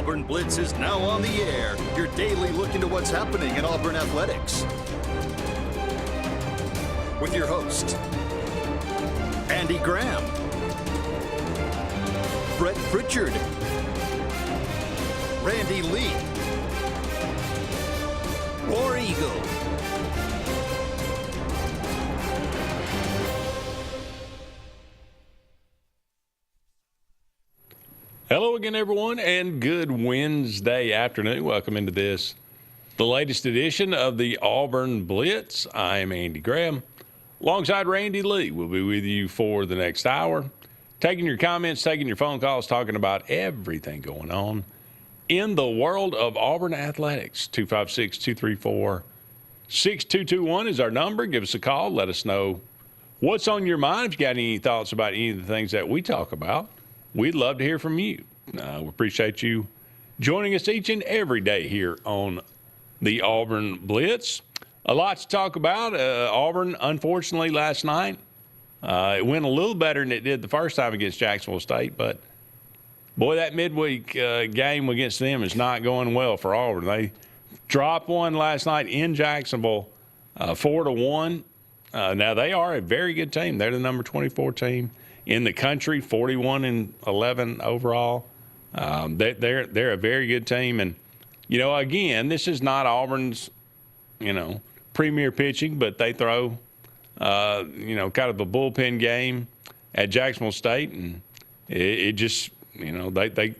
Auburn Blitz is now on the air. Your daily look into what's happening in Auburn athletics. With your host, Andy Graham, Brett Pritchard, Randy Lee, War Eagle. Hello again, everyone, and good Wednesday afternoon. Welcome into this, the latest edition of the Auburn Blitz. I am Andy Graham. Alongside Randy Lee, we'll be with you for the next hour, taking your comments, taking your phone calls, talking about everything going on in the world of Auburn athletics. 256-234-6221 is our number. Give us a call. Let us know what's on your mind. If you got any thoughts about any of the things that we talk about, we'd love to hear from you. We appreciate you joining us each and every day here on the Auburn Blitz. A lot to talk about. Auburn, unfortunately, last night, it went a little better than it did the first time against Jacksonville State, but boy, that midweek game against them is not going well for Auburn. They dropped one last night in Jacksonville, 4-1. Now, they are a very good team. They're the number 24 team in the country, 41-11 overall. They're a very good team. And, again, this is not Auburn's, premier pitching, but they throw, kind of a bullpen game at Jacksonville State. And it just, they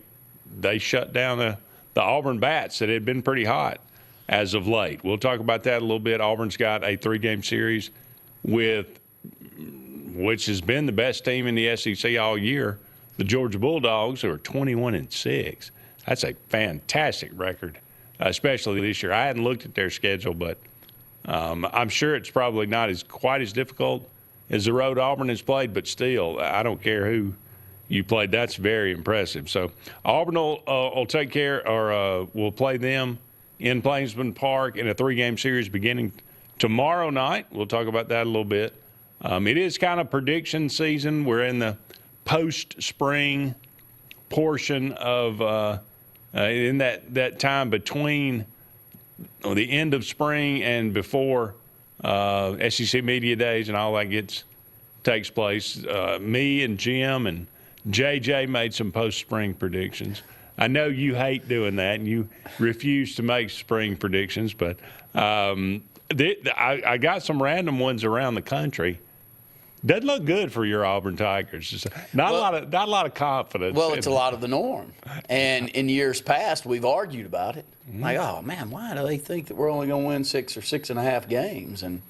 shut down the Auburn bats that had been pretty hot as of late. We'll talk about that a little bit. Auburn's got a 3-game series which has been the best team in the SEC all year, the Georgia Bulldogs, who are 21-6. That's a fantastic record, especially this year. I hadn't looked at their schedule, but I'm sure it's probably not quite as difficult as the road Auburn has played, but still, I don't care who you played. That's very impressive. So Auburn will take care, or will play them in Plainsman Park in a 3-game series beginning tomorrow night. We'll talk about that a little bit. It is kind of prediction season. We're in the post-spring portion of in that time between the end of spring and before SEC Media Days and all that takes place. Me and Jim and JJ made some post-spring predictions. I know you hate doing that and you refuse to make spring predictions, but I got some random ones around the country. Doesn't look good for your Auburn Tigers. Just not a lot of confidence. Well, it's a lot of the norm. And in years past, we've argued about it. Like, oh, man, why do they think that we're only going to win 6 or 6.5 games? And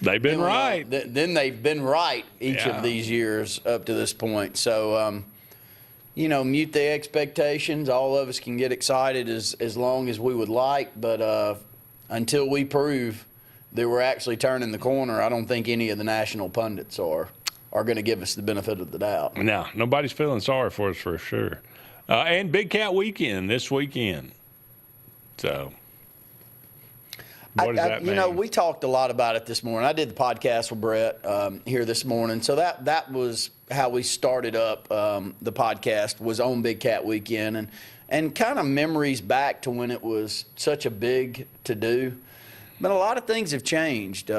they've been right. Then they've been right each of these years up to this point. So, mute the expectations. All of us can get excited as long as we would like. But until we prove that we're actually turning the corner, I don't think any of the national pundits are going to give us the benefit of the doubt. No, nobody's feeling sorry for us for sure. And Big Cat Weekend this weekend. So, what does that mean? We talked a lot about it this morning. I did the podcast with Brett here this morning. So that was how we started up the podcast, was on Big Cat Weekend. And kind of memories back to when it was such a big to-do. But a lot of things have changed.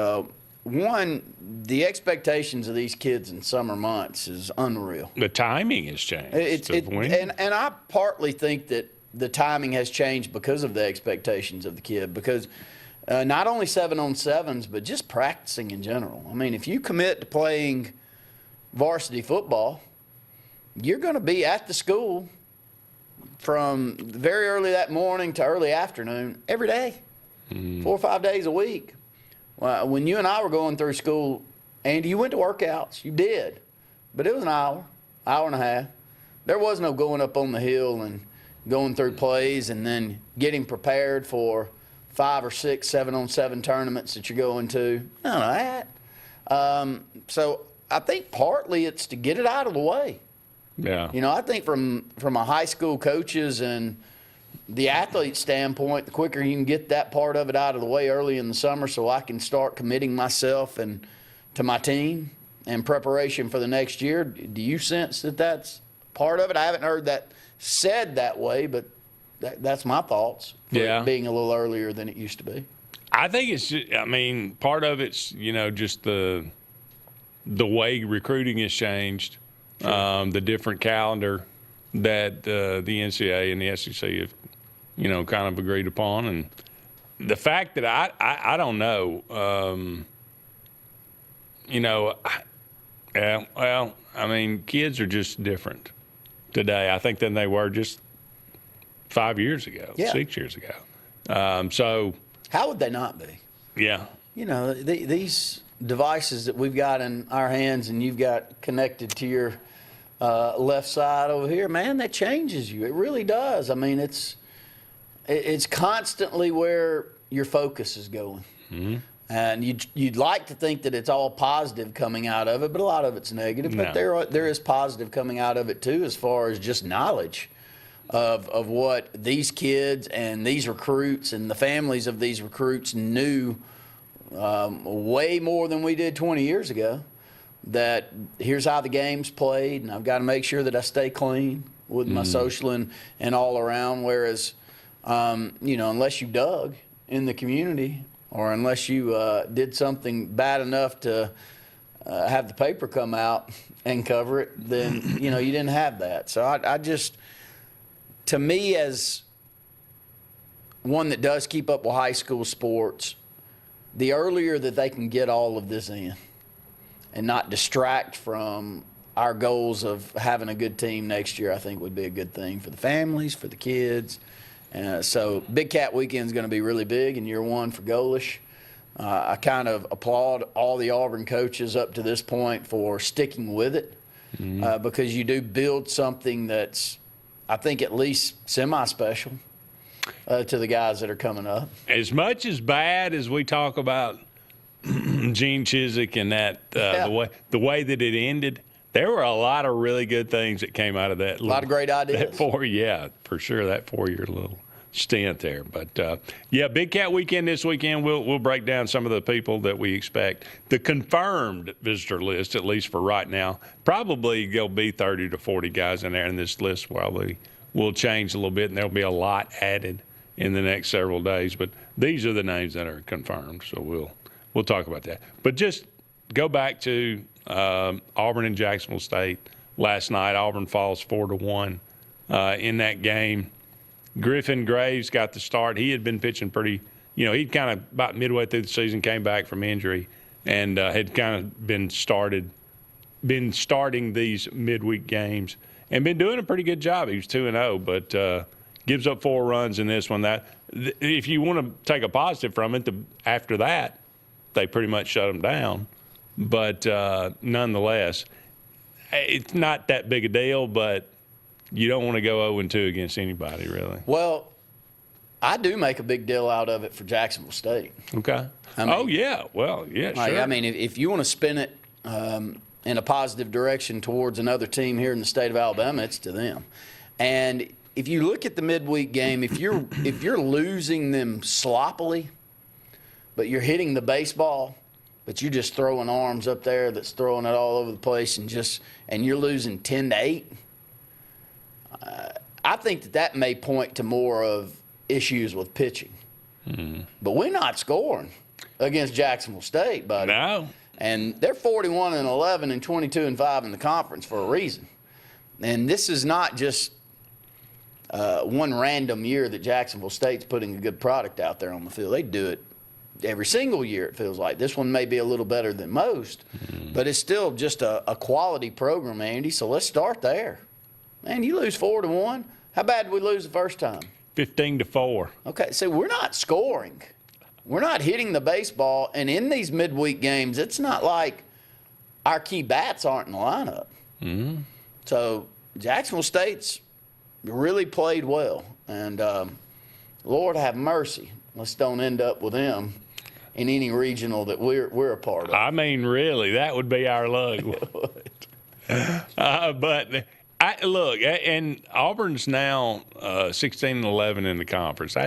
One, the expectations of these kids in summer months is unreal. The timing has changed. And I partly think that the timing has changed because of the expectations of the kid. Because not only 7-on-7s, but just practicing in general. I mean, if you commit to playing varsity football, you're going to be at the school from very early that morning to early afternoon every day. 4 or 5 days a week. Well, when you and I were going through school, Andy, you went to workouts. You did. But it was an hour and a half. There was no going up on the hill and going through plays and then getting prepared for 5 or 6 7-on-7 tournaments that you're going to. None of that. So I think partly it's to get it out of the way. Yeah. I think from a high school coaches and the athlete standpoint, the quicker you can get that part of it out of the way early in the summer so I can start committing myself and to my team and preparation for the next year. Do you sense that that's part of it? I haven't heard that said that way, but That's my thoughts for it being a little earlier than it used to be. I think it's just, I mean, part of it's, just the way recruiting has changed, the different calendar that the NCAA and the SEC have, kind of agreed upon. And the fact that I don't know, well, I mean, kids are just different today, I think, than they were just 5 years ago, 6 years ago. So how would they not be? Yeah. These devices that we've got in our hands and you've got connected to your left side over here, man, that changes you. It really does. I mean, it's constantly where your focus is going. Mm-hmm. And you'd like to think that it's all positive coming out of it, but a lot of it's negative. No. But there is positive coming out of it, too, as far as just knowledge of what these kids and these recruits and the families of these recruits knew way more than we did 20 years ago. That here's how the game's played, and I've got to make sure that I stay clean with my social and all around. Whereas, unless you dug in the community or unless you did something bad enough to have the paper come out and cover it, then, you didn't have that. So I just, to me, as one that does keep up with high school sports, the earlier that they can get all of this in and not distract from our goals of having a good team next year, I think would be a good thing for the families, for the kids. So Big Cat Weekend is going to be really big in year one for Golish. I kind of applaud all the Auburn coaches up to this point for sticking with it because you do build something that's, I think, at least semi-special to the guys that are coming up. As much as bad as we talk about Gene Chizik and that the way that it ended, there were a lot of really good things that came out of that. A lot of great ideas. For sure, that 4-year little stint there. But Big Cat Weekend this weekend. We'll break down some of the people that we expect. The confirmed visitor list, at least for right now, probably there'll be 30 to 40 guys in there, and this list probably will change a little bit, and there'll be a lot added in the next several days. But these are the names that are confirmed, so we'll talk about that. But just go back to Auburn and Jacksonville State last night. Auburn falls 4-1 in that game. Griffin Graves got the start. He had been pitching pretty, he'd kind of about midway through the season came back from injury and had kind of been starting these midweek games and been doing a pretty good job. He was 2-0, but gives up 4 runs in this one. That if you want to take a positive from it, after that, they pretty much shut him down. But nonetheless, it's not that big a deal, but you don't want to go 0-2 against anybody, really. Well, I do make a big deal out of it for Jacksonville State. Okay. Sure. I mean, if you want to spin it in a positive direction towards another team here in the state of Alabama, it's to them. And if you look at the midweek game, if you're losing them sloppily, but you're hitting the baseball, but you're just throwing arms up there that's throwing it all over the place and you're losing 10-8, I think that may point to more of issues with pitching. Mm-hmm. But we're not scoring against Jacksonville State, buddy. No. And they're 41-11 and 22-5 in the conference for a reason. And this is not just one random year that Jacksonville State's putting a good product out there on the field. They do it every single year, it feels like. This one may be a little better than most, but it's still just a quality program, Andy. So let's start there. Man, you lose 4-1. How bad did we lose the first time? 15-4. Okay, so we're not scoring. We're not hitting the baseball. And in these midweek games, it's not like our key bats aren't in the lineup. Mm-hmm. So Jacksonville State's really played well. And Lord have mercy, let's don't end up with them in any regional that we're a part of. I mean, really, that would be our luck. But look, and Auburn's now 16-11 in the conference.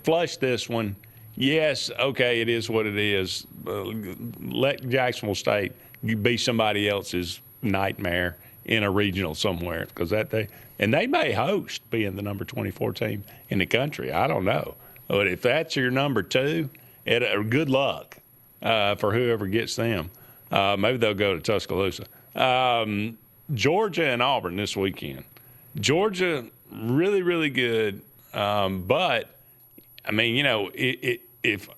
Flush this one. Yes, okay, it is what it is. Let Jacksonville State be somebody else's nightmare in a regional somewhere because they may host being the number 24 team in the country. I don't know. But if that's your number 2, good luck for whoever gets them. Maybe they'll go to Tuscaloosa. Georgia and Auburn this weekend. Georgia, really, really good. But, I mean, if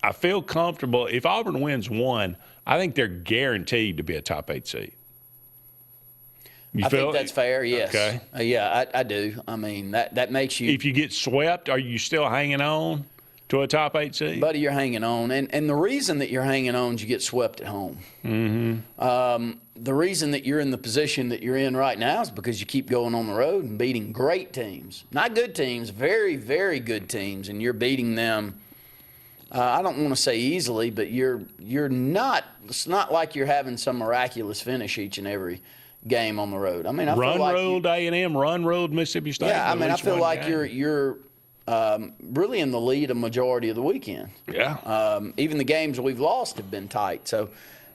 I feel comfortable, if Auburn wins one, I think they're guaranteed to be a top 8 seed. I think that's fair, yes. Okay. Yeah, I do. I mean, that makes you – if you get swept, are you still hanging on to a top 8 seed? Buddy, you're hanging on. And the reason that you're hanging on is you get swept at home. Mm-hmm. The reason that you're in the position that you're in right now is because you keep going on the road and beating great teams. Not good teams, very, very good teams, and you're beating them I don't want to say easily, but you're not – it's not like you're having some miraculous finish each and every game on the road. I mean, I feel like road A&M, run road Mississippi State. Yeah, I mean, I feel like you're really in the lead a majority of the weekend. Yeah. Even the games we've lost have been tight. So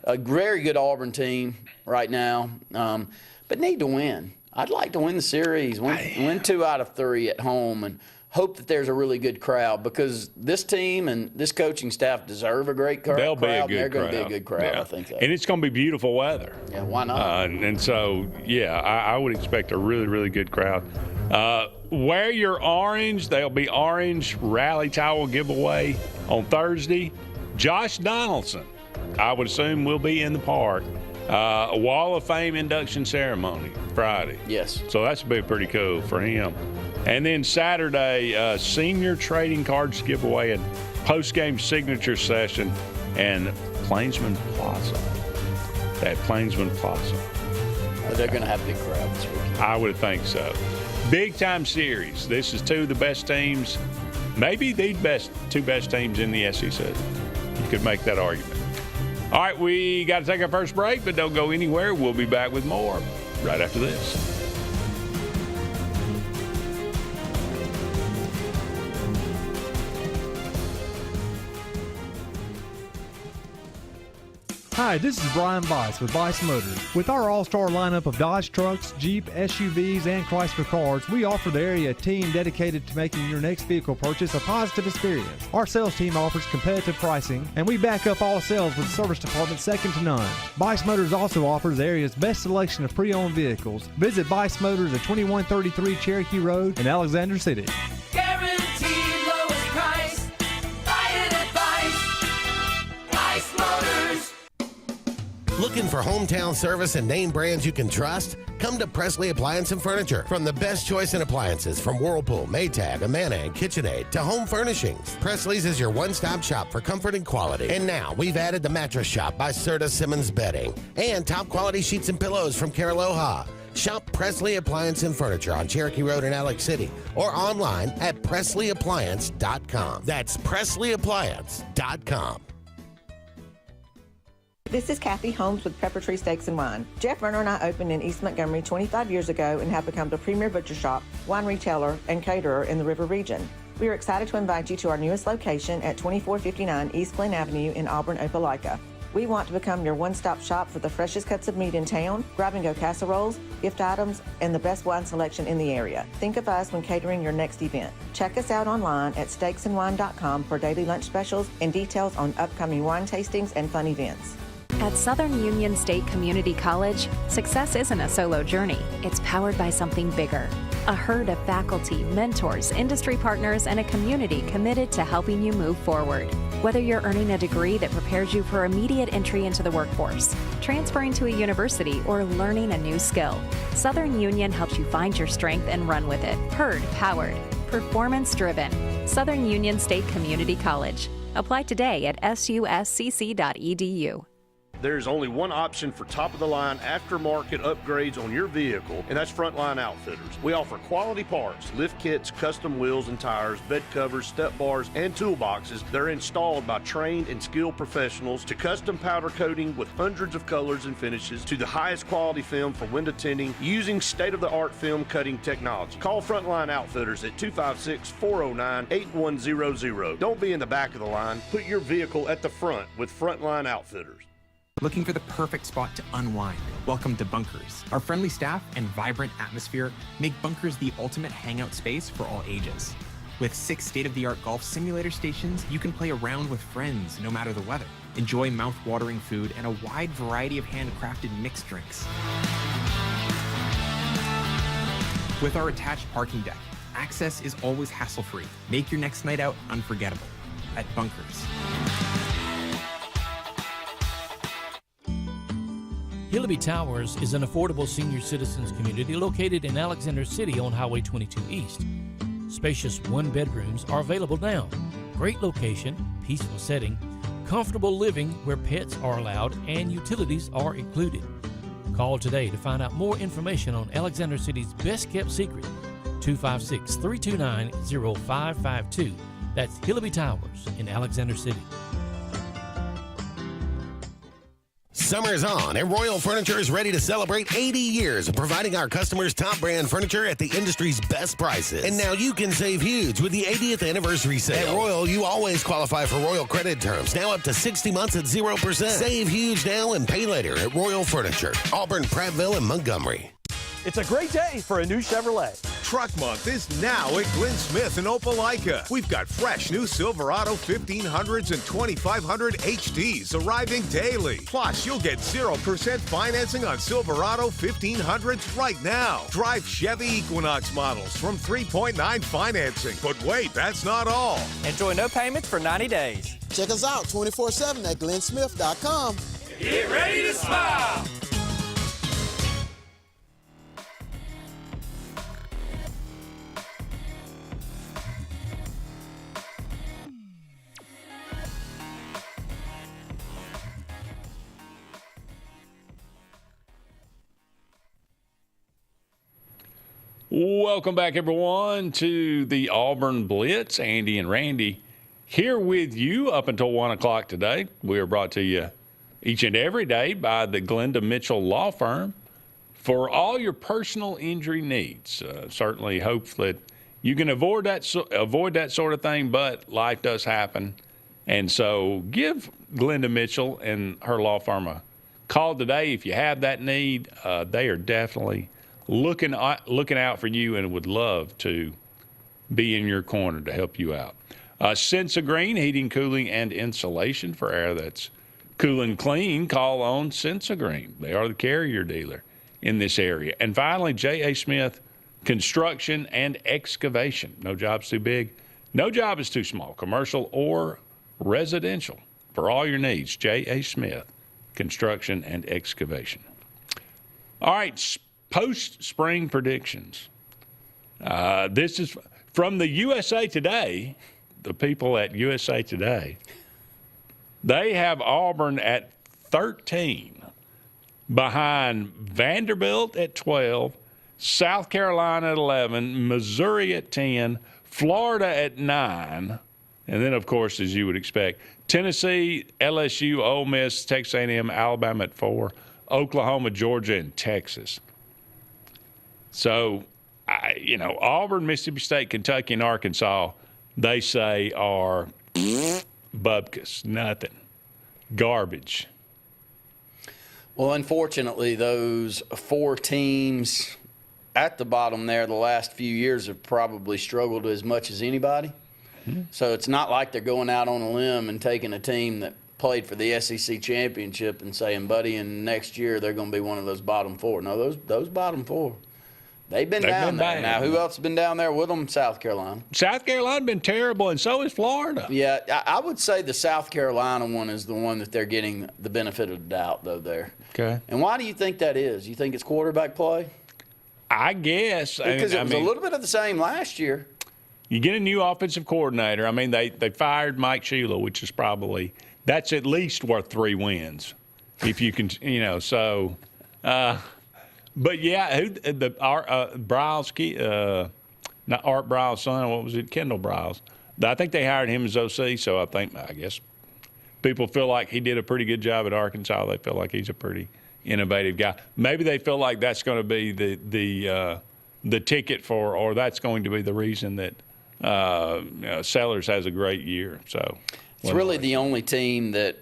a very good Auburn team right now, but need to win. I'd like to win the series, win 2 out of 3 at home, and hope that there's a really good crowd because this team and this coaching staff deserve a great crowd. They'll be a good crowd. They're going to be a good crowd, yeah. I think. And it's going to be beautiful weather. Yeah, why not? And so, yeah, I would expect a really, really good crowd. Wear your orange. There'll be orange rally towel giveaway on Thursday. Josh Donaldson, I would assume, will be in the park. A Wall of Fame induction ceremony Friday. Yes. So that's be pretty cool for him. And then Saturday, senior trading cards giveaway and post-game signature session and Plainsman Plaza. At Plainsman Plaza. They're going to have a big crowd this weekend. I would think so. Big-time series. This is 2 of the best teams, maybe the 2 best teams in the SEC. You could make that argument. All right, we got to take our first break, but don't go anywhere. We'll be back with more right after this. Hi, this is Brian Bice with Bice Motors. With our all-star lineup of Dodge trucks, Jeep, SUVs, and Chrysler cars, we offer the area a team dedicated to making your next vehicle purchase a positive experience. Our sales team offers competitive pricing, and we back up all sales with a service department second to none. Bice Motors also offers the area's best selection of pre-owned vehicles. Visit Bice Motors at 2133 Cherokee Road in Alexander City. Guaranteed lowest price. Buy it at Bice Motors. Looking for hometown service and name brands you can trust? Come to Presley Appliance and Furniture. From the best choice in appliances from Whirlpool, Maytag, Amana, and KitchenAid to home furnishings, Presley's is your one-stop shop for comfort and quality. And now we've added the Mattress Shop by Serta Simmons Bedding and top-quality sheets and pillows from Caraloha. Shop Presley Appliance and Furniture on Cherokee Road in Alex City or online at PresleyAppliance.com. That's PresleyAppliance.com. This is Kathy Holmes with Pepper Tree Steaks and Wine. Jeff Runner and I opened in East Montgomery 25 years ago and have become the premier butcher shop, wine retailer, and caterer in the River region. We are excited to invite you to our newest location at 2459 East Glen Avenue in Auburn, Opelika. We want to become your one-stop shop for the freshest cuts of meat in town, grab-and-go casseroles, gift items, and the best wine selection in the area. Think of us when catering your next event. Check us out online at steaksandwine.com for daily lunch specials and details on upcoming wine tastings and fun events. At Southern Union State Community College, success isn't a solo journey. It's powered by something bigger. A herd of faculty, mentors, industry partners, and a community committed to helping you move forward. Whether you're earning a degree that prepares you for immediate entry into the workforce, transferring to a university, or learning a new skill, Southern Union helps you find your strength and run with it. Herd powered, performance driven. Southern Union State Community College. Apply today at suscc.edu. There's only one option for top-of-the-line aftermarket upgrades on your vehicle, and that's Frontline Outfitters. We offer quality parts, lift kits, custom wheels and tires, bed covers, step bars, and toolboxes that are installed by trained and skilled professionals, to custom powder coating with hundreds of colors and finishes, to the highest quality film for window tinting using state-of-the-art film cutting technology. Call Frontline Outfitters at 256-409-8100. Don't be in the back of the line. Put your vehicle at the front with Frontline Outfitters. Looking for the perfect spot to unwind? Welcome to Bunkers. Our friendly staff and vibrant atmosphere make Bunkers the ultimate hangout space for all ages. With 6 state-of-the-art golf simulator stations, you can play around with friends no matter the weather. Enjoy mouth-watering food and a wide variety of handcrafted mixed drinks. With our attached parking deck, access is always hassle-free. Make your next night out unforgettable at Bunkers. Hillaby Towers is an affordable senior citizens community located in Alexander City on Highway 22 East. Spacious one-bedrooms are available now. Great location, peaceful setting, comfortable living where pets are allowed and utilities are included. Call today to find out more information on Alexander City's best-kept secret, 256-329-0552. That's Hillaby Towers in Alexander City. Summer's on, and Royal Furniture is ready to celebrate 80 years of providing our customers top brand furniture at the industry's best prices. And now you can save huge with the 80th anniversary sale. At Royal, you always qualify for Royal credit terms, now up to 60 months at 0%. Save huge now and pay later at Royal Furniture, Auburn, Prattville, and Montgomery. It's a great day for a new Chevrolet. Truck Month is now at Glenn Smith in Opelika. We've got fresh new Silverado 1500s and 2500 HDs arriving daily. Plus, you'll get 0% financing on Silverado 1500s right now. Drive Chevy Equinox models from 3.9 financing. But wait, that's not all. Enjoy no payments for 90 days. Check us out 24/7 at glennsmith.com. Get ready to smile. Welcome back, everyone, to the Auburn Blitz. Andy and Randy here with you up until 1 o'clock today. We are brought to you each and every day by the Glenda Mitchell Law Firm for all your personal injury needs. Certainly hope that you can avoid that sort of thing, but life does happen. And so give Glenda Mitchell and her law firm a call today if you have that need. They are definitely looking out for you and would love to be in your corner to help you out. Sensa Green, heating, cooling, and insulation for air that's cool and clean. Call on Sensa Green. They are the carrier dealer in this area. And finally, J.A. Smith, construction and excavation. No job's too big. No job is too small, commercial or residential. For all your needs, J.A. Smith, construction and excavation. All right, post-spring predictions. This is from the USA Today, the people at USA Today. They have Auburn at 13, behind Vanderbilt at 12, South Carolina at 11, Missouri at 10, Florida at 9, and then, of course, as you would expect, Tennessee, LSU, Ole Miss, Texas A&M, Alabama at 4, Oklahoma, Georgia, and Texas. So, Auburn, Mississippi State, Kentucky, and Arkansas, they say are bupkis, nothing, garbage. Well, unfortunately, those 4 teams at the bottom there the last few years have probably struggled as much as anybody. Mm-hmm. So it's not like they're going out on a limb and taking a team that played for the SEC championship and saying, buddy, in next year they're going to be one of those bottom 4. No, those bottom 4. They've been down there. Now, who else has been down there with them? South Carolina. South Carolina been terrible, and so is Florida. Yeah, I would say the South Carolina one is the one that they're getting the benefit of the doubt, though, there. Okay. And why do you think that is? You think it's quarterback play? I guess. Because it was a little bit of the same last year. You get a new offensive coordinator. I mean, they fired Mike Sheila, which is probably – that's at least worth 3 wins if you can – so but, yeah, Briles, not Art Briles' son, what was it, Kendall Briles. I think they hired him as OC, so I guess people feel like he did a pretty good job at Arkansas. They feel like he's a pretty innovative guy. Maybe they feel like that's going to be the ticket for, or that's going to be the reason that Sellers has a great year. So it's really the only team that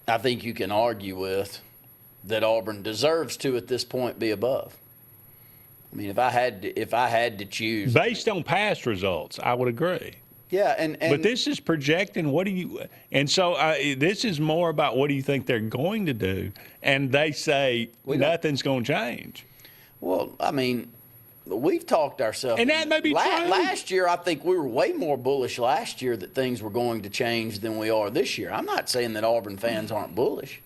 I think you can argue with that Auburn deserves to at this point be above. I mean, if I had to choose based on past results, I would agree. Yeah, and but this is projecting. What do you? And so this is more about what do you think they're going to do? And they say nothing's going to change. Well, I mean, we've talked ourselves. And that may be true. Last year, I think we were way more bullish last year that things were going to change than we are this year. I'm not saying that Auburn fans aren't bullish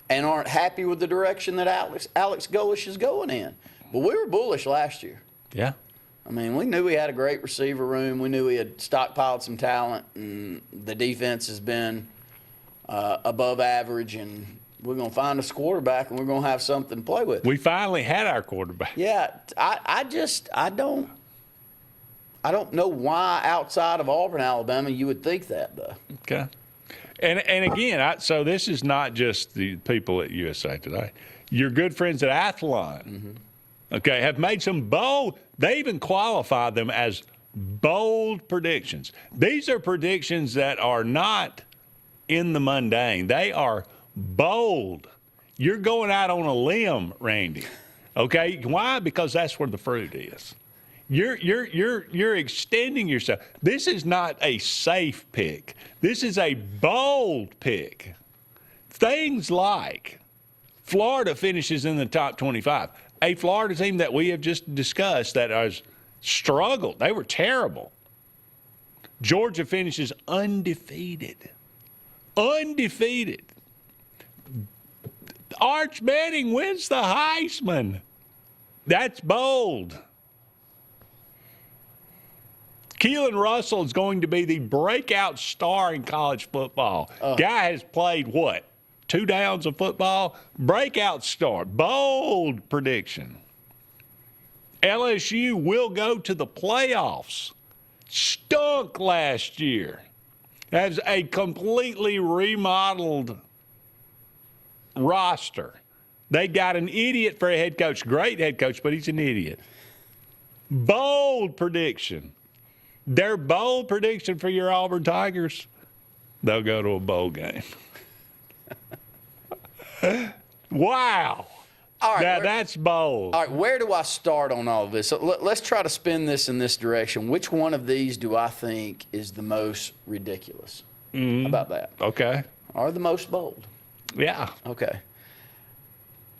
and aren't happy with the direction that Alex Golesh is going in. But we were bullish last year. Yeah. I mean, we knew we had a great receiver room. We knew we had stockpiled some talent, and the defense has been above average, and we're going to find us a quarterback, and we're going to have something to play with. We finally had our quarterback. Yeah, I don't know why outside of Auburn, Alabama, you would think that, though. Okay. And again, so this is not just the people at USA Today. Your good friends at Athlon, okay, have made some bold, they even qualify them as bold predictions. These are predictions that are not in the mundane. They are bold. You're going out on a limb, Randy. Okay? Why? Because that's where the fruit is. You're extending yourself. This is not a safe pick. This is a bold pick. Things like Florida finishes in the top 25. A Florida team that we have just discussed that has struggled. They were terrible. Georgia finishes undefeated. Undefeated. Arch Manning wins the Heisman. That's bold. Keelan Russell is going to be the breakout star in college football. Guy has played what? 2 downs of football? Breakout star. Bold prediction. LSU will go to the playoffs. Stunk last year. Has a completely remodeled roster. They got an idiot for a head coach. Great head coach, but he's an idiot. Bold prediction. Their bold prediction for your Auburn Tigers, they'll go to a bowl game. Wow. All right, now that's bold. All right, where do I start on all of this? So let's try to spin this in this direction. Which one of these do I think is the most ridiculous? How about that? Okay. Or the most bold? Yeah. Okay.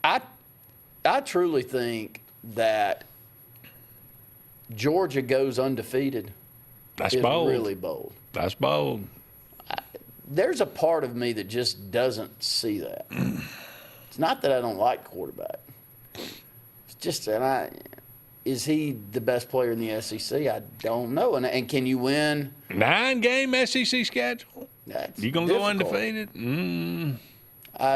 I truly think that Georgia goes undefeated. That's is bold. Really bold. That's bold. There's a part of me that just doesn't see that. It's not that I don't like quarterback. It's just that is he the best player in the SEC? I don't know. And can you win 9-game SEC schedule? You gonna go undefeated?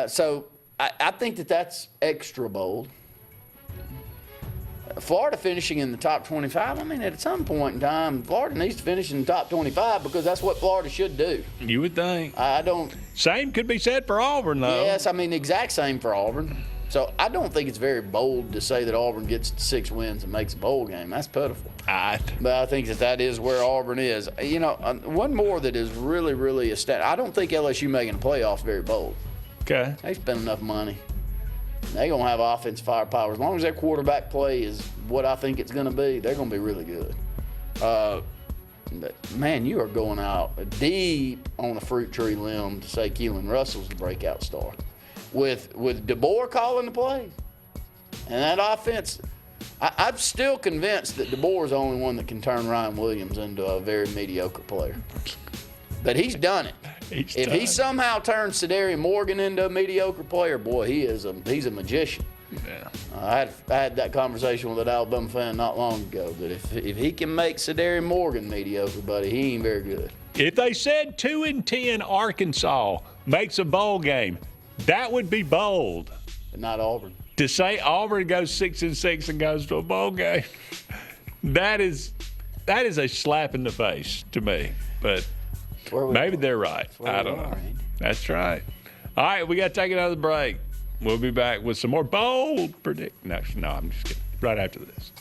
So I think that's extra bold. Florida finishing in the top 25, I mean, at some point in time, Florida needs to finish in the top 25 because that's what Florida should do. You would think. I don't. Same could be said for Auburn, though. Yes, I mean, the exact same for Auburn. So I don't think it's very bold to say that Auburn gets 6 wins and makes a bowl game. That's pitiful. But I think that is where Auburn is. You know, one more that is really, really I don't think LSU making the playoffs very bold. Okay. They spend enough money. They're going to have offensive firepower. As long as their quarterback play is what I think it's going to be, they're going to be really good. But, man, you are going out deep on a fruit tree limb to say Keelan Russell's the breakout star. With DeBoer calling the plays. And that offense, I'm still convinced that DeBoer's the only one that can turn Ryan Williams into a very mediocre player. But he's done it. If he somehow turns Sedarian Morgan into a mediocre player, boy, he's a magician. Yeah. I had that conversation with an Alabama fan not long ago that if he can make Sedarian Morgan mediocre, buddy, he ain't very good. If they said 2-10 Arkansas makes a bowl game, that would be bold. But not Auburn. To say Auburn goes 6-6 and goes to a bowl game, that is a slap in the face to me. But maybe they're right. I don't know. That's right. All right, we got to take another break. We'll be back with some more bold No, I'm just kidding. Right after this.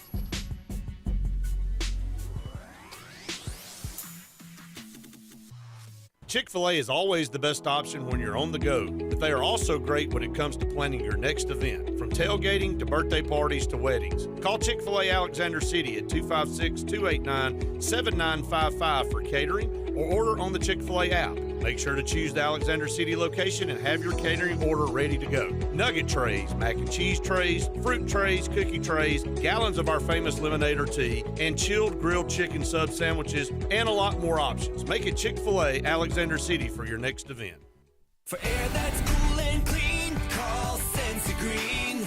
Chick-fil-A is always the best option when you're on the go, but they are also great when it comes to planning your next event, from tailgating to birthday parties to weddings. Call Chick-fil-A Alexander City at 256-289-7955 for catering or order on the Chick-fil-A app. Make sure to choose the Alexander City location and have your catering order ready to go. Nugget trays, mac and cheese trays, fruit trays, cookie trays, gallons of our famous lemonade or tea, and chilled grilled chicken sub sandwiches, and a lot more options. Make it Chick-fil-A Alexander City for your next event. For air that's cool and clean, call Sensi Green.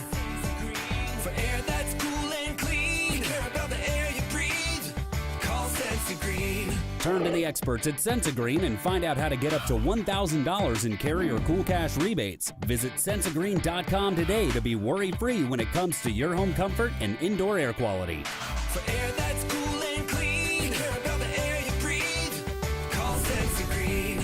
For air that's cool and clean, care about the air you breathe, call Sensi Green. Turn to the experts at Sensigreen and find out how to get up to $1,000 in carrier cool cash rebates. Visit Sensigreen.com today to be worry-free when it comes to your home comfort and indoor air quality. For air that's cool and clean, care about the air you breathe, call Sensi Green.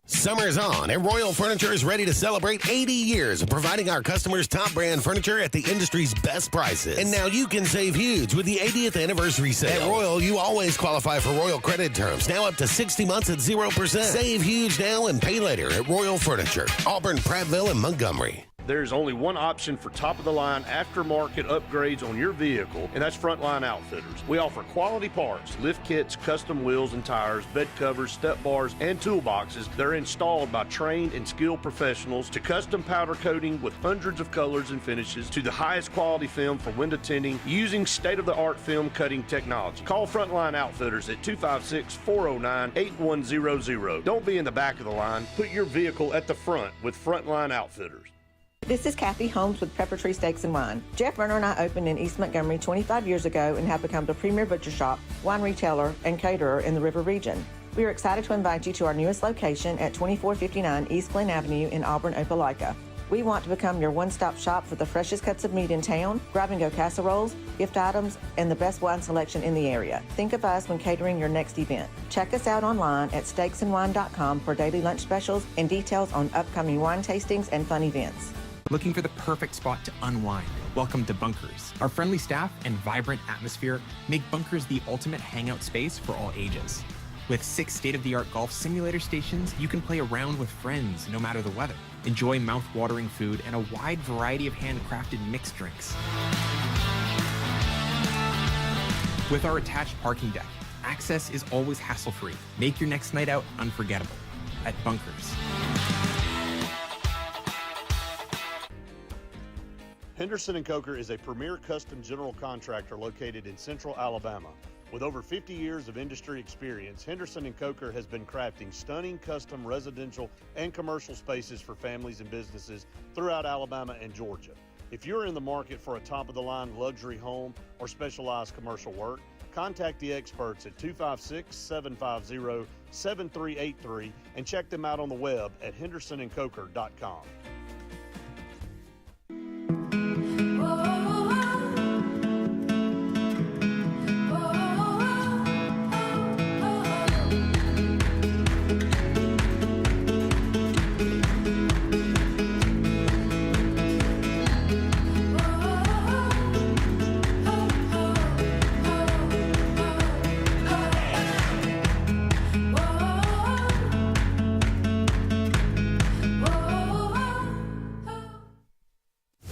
Summer's on, and Royal Furniture is ready to celebrate 80 years of providing our customers top brand furniture at the industry's best prices. And now you can save huge with the 80th anniversary sale. At Royal, you always qualify for Royal credit terms, now up to 60 months at 0%. Save huge now and pay later at Royal Furniture, Auburn, Prattville, and Montgomery. There's only one option for top-of-the-line aftermarket upgrades on your vehicle, and that's Frontline Outfitters. We offer quality parts, lift kits, custom wheels and tires, bed covers, step bars, and toolboxes. They're installed by trained and skilled professionals, to custom powder coating with hundreds of colors and finishes, to the highest quality film for window tinting using state-of-the-art film cutting technology. Call Frontline Outfitters at 256-409-8100. Don't be in the back of the line. Put your vehicle at the front with Frontline Outfitters. This is Kathy Holmes with Pepper Tree Steaks and Wine. Jeff Verner and I opened in East Montgomery 25 years ago and have become the premier butcher shop, wine retailer, and caterer in the River region. We are excited to invite you to our newest location at 2459 East Glen Avenue in Auburn, Opelika. We want to become your one-stop shop for the freshest cuts of meat in town, grab-and-go casseroles, gift items, and the best wine selection in the area. Think of us when catering your next event. Check us out online at steaksandwine.com for daily lunch specials and details on upcoming wine tastings and fun events. Looking for the perfect spot to unwind? Welcome to Bunkers. Our friendly staff and vibrant atmosphere make Bunkers the ultimate hangout space for all ages. With 6 state-of-the-art golf simulator stations, you can play around with friends no matter the weather. Enjoy mouth-watering food and a wide variety of handcrafted mixed drinks. With our attached parking deck, access is always hassle-free. Make your next night out unforgettable at Bunkers. Henderson & Coker is a premier custom general contractor located in central Alabama. With over 50 years of industry experience, Henderson & Coker has been crafting stunning custom residential and commercial spaces for families and businesses throughout Alabama and Georgia. If you're in the market for a top-of-the-line luxury home or specialized commercial work, contact the experts at 256-750-7383 and check them out on the web at hendersonandcoker.com.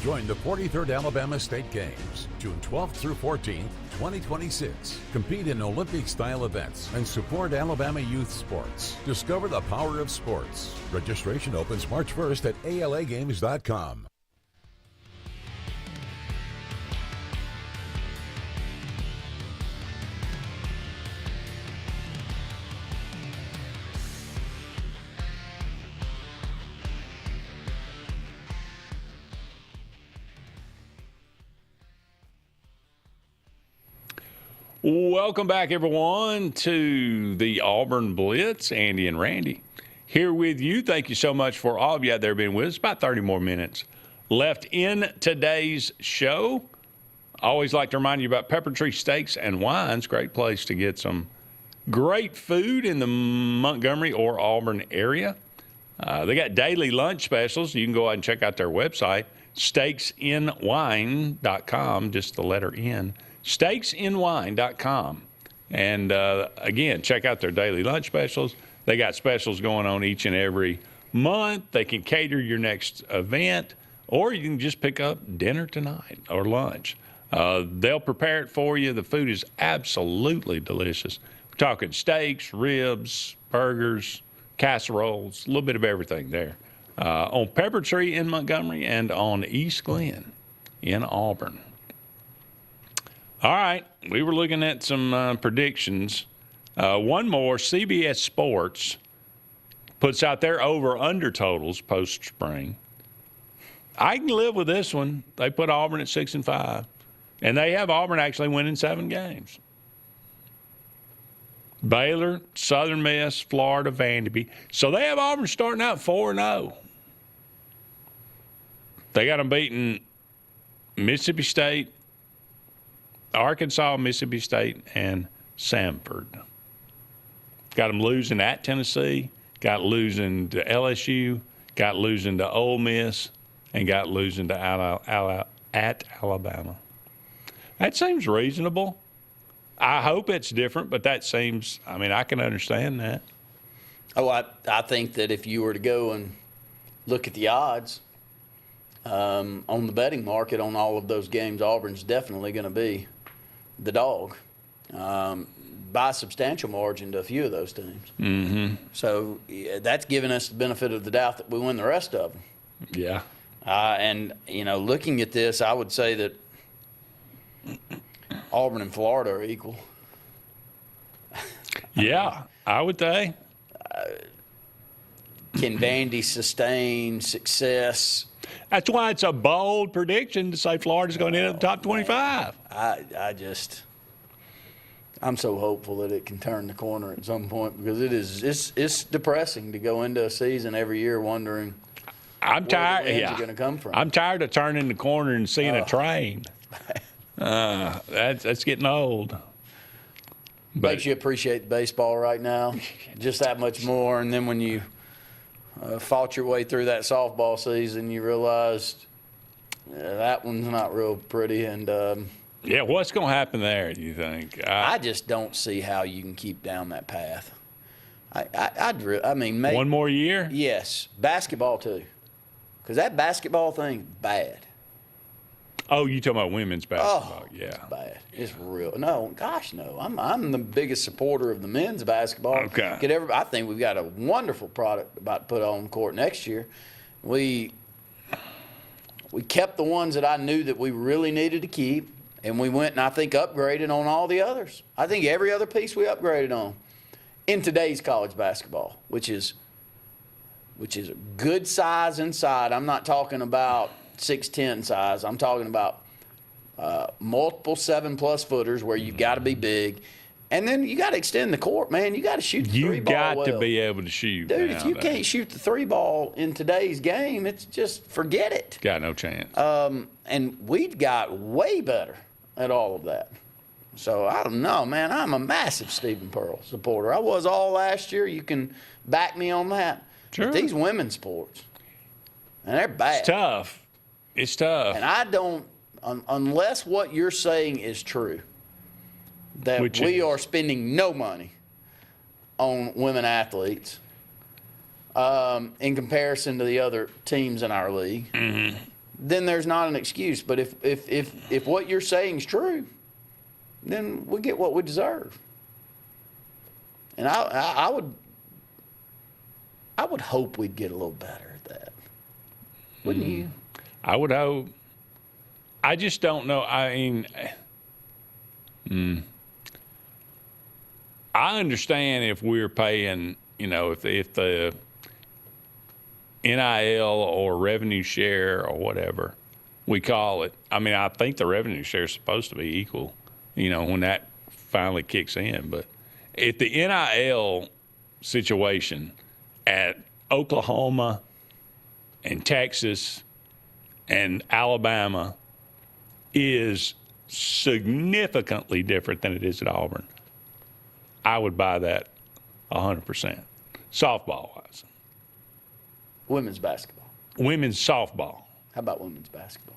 Join the 43rd Alabama State Games, June 12th through 14th, 2026. Compete in Olympic-style events and support Alabama youth sports. Discover the power of sports. Registration opens March 1st at alagames.com. Welcome back, everyone, to the Auburn Blitz. Andy and Randy here with you. Thank you so much for all of you out there being with us. About 30 more minutes left in today's show. I always like to remind you about Pepper Tree Steaks and Wines. Great place to get some great food in the Montgomery or Auburn area. They got daily lunch specials. You can go out and check out their website, steaksinwine.com, just the letter N. steaksinwine.com. And, again, check out their daily lunch specials. They got specials going on each and every month. They can cater your next event, or you can just pick up dinner tonight or lunch. They'll prepare it for you. The food is absolutely delicious. We're talking steaks, ribs, burgers, casseroles, a little bit of everything there. On Pepper Tree in Montgomery and on East Glen in Auburn. All right, we were looking at some predictions. One more, CBS Sports puts out their over-under totals post-spring. I can live with this one. They put Auburn at 6-5, and they have Auburn actually winning 7 games. Baylor, Southern Miss, Florida, Vanderbilt. So they have Auburn starting out 4-0. They got them beating Mississippi State, Arkansas, Mississippi State, and Samford. Got them losing at Tennessee, got losing to LSU, got losing to Ole Miss, and got losing to at Alabama. That seems reasonable. I hope it's different, but that seems, I mean, I can understand that. Oh, I think that if you were to go and look at the odds on the betting market on all of those games, Auburn's definitely going to be the dog by a substantial margin to a few of those teams. Mm-hmm. So that's giving us the benefit of the doubt that we win the rest of them. Yeah. And, looking at this, I would say that Auburn and Florida are equal. Yeah, I would say. Can Vandy sustain success? That's why it's a bold prediction to say Florida's going to end up top 25. I'm so hopeful that it can turn the corner at some point, because it's depressing to go into a season every year wondering where the wins are going to come from. I'm tired of turning the corner and seeing a train. That's getting old. Makes you appreciate the baseball right now just that much more. And then when you fought your way through that softball season, you realized that one's not real pretty. And what's going to happen there, do you think? I just don't see how you can keep down that path. I mean, maybe one more year? Yes, basketball too, because that basketball thing bad. Oh, you talking about women's basketball? Oh, yeah, it's bad. It's real. No, gosh, no. I'm the biggest supporter of the men's basketball. Okay. I think we've got a wonderful product about to put on the court next year. We kept the ones that I knew that we really needed to keep, and we went and I think upgraded on all the others. I think every other piece we upgraded on in today's college basketball, which is a good size inside. I'm not talking about 6'10" size. I'm talking about multiple 7+ footers where you've got to be big. And then you got to extend the court, man. You got to shoot the 3 ball well. You got to be able to shoot. Dude, if you can't shoot the 3 ball in today's game, it's just forget it. Got no chance. And we've got way better at all of that. So I don't know, man. I'm a massive Stephen Pearl supporter. I was all last year. You can back me on that. Sure. But these women's sports, and they're bad. It's tough. It's tough. And I don't, unless what you're saying is true, that we are spending no money on women athletes in comparison to the other teams in our league, then there's not an excuse. But if what you're saying is true, then we get what we deserve. And I would hope we'd get a little better at that. Wouldn't you? I would hope. I just don't know. I mean, I understand if we're paying, if the NIL or revenue share or whatever we call it. I mean, I think the revenue share is supposed to be equal, when that finally kicks in. But if the NIL situation at Oklahoma and Texas and Alabama is significantly different than it is at Auburn, I would buy that 100%. Softball-wise. Women's basketball. Women's softball. How about women's basketball?